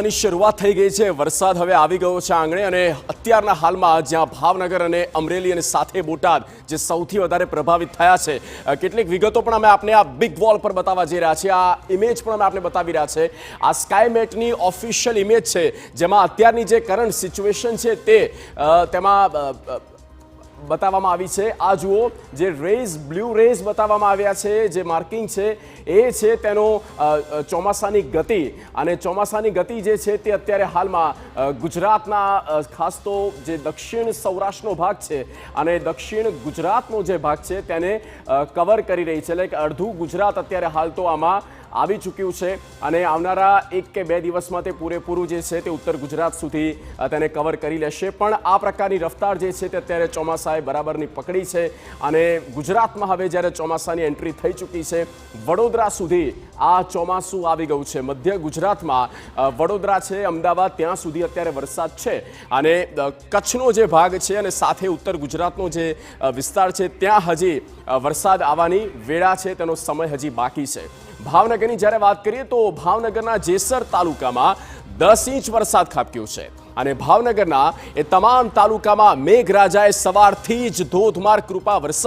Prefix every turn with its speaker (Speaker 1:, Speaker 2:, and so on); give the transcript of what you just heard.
Speaker 1: મહિનાની શરૂઆત થઈ ગઈ છે। વરસાદ હવે આવી ગયો છે આંગણે અને અત્યારના હાલમાં જ્યાં ભાવનગર અને અમરેલી અને સાથે બોટાદ જે સૌથી વધારે પ્રભાવિત થયા છે, કેટલીક વિગતો પણ અમે આપને આ બિગ વોલ પર બતાવવા જઈ રહ્યા છીએ। આ ઇમેજ પણ અમે આપને બતાવી રહ્યા છે। આ સ્કાયમેટની ઓફિશિયલ ઇમેજ છે, જેમાં અત્યારની જે કરંટ સિચ્યુએશન છે તે તેમાં बतावવામાં આવી છે। આ જુઓ, જે રેઝ બ્લુ રેઝ बतावવામાં આવ્યા છે, જે માર્કિંગ છે એ છે તેનો ચોમાસાની ગતિ। અને ચોમાસાની ગતિ જે છે તે અત્યારે હાલમાં ગુજરાતના ખાસ તો જે દક્ષિણ સૌરાષ્ટ્રનો ભાગ છે અને દક્ષિણ ગુજરાતનો જે ભાગ છે તેને કવર કરી રહી છે। એટલે કે અડધું ગુજરાત અત્યારે હાલ તો આમાં આવી ચૂક્યું છે અને આવનારા 1 કે 2 દિવસમાં તે પૂરેપૂરું જે છે તે ઉત્તર ગુજરાત સુધી તેને કવર કરી લેશે। પણ આ પ્રકારની રફતાર જે છે તે અત્યારે ચોમાસાએ બરાબરની પકડી છે અને ગુજરાતમાં હવે જ્યારે ચોમાસાની એન્ટ્રી થઈ ચૂકી છે, વડોદરા સુધી આ ચોમાસું આવી ગયું છે। મધ્ય ગુજરાતમાં વડોદરા છે, અમદાવાદ, ત્યાં સુધી અત્યારે વરસાદ છે અને કચ્છનો જે ભાગ છે અને સાથે ઉત્તર ગુજરાતનો જે વિસ્તાર છે ત્યાં હજી વરસાદ આવવાની વેળા છે, તેનો સમય હજી બાકી છે। ભાવનગરની જ્યારે વાત કરીએ તો ભાવનગરના જેસર તાલુકામાં 10 ઇંચ વરસાદ ખાબક્યો છે અને ભાવનગરના એ તમામ તાલુકામાં મેઘરાજાએ સવારથી જ ધોધમાર કૃપા વરસાદ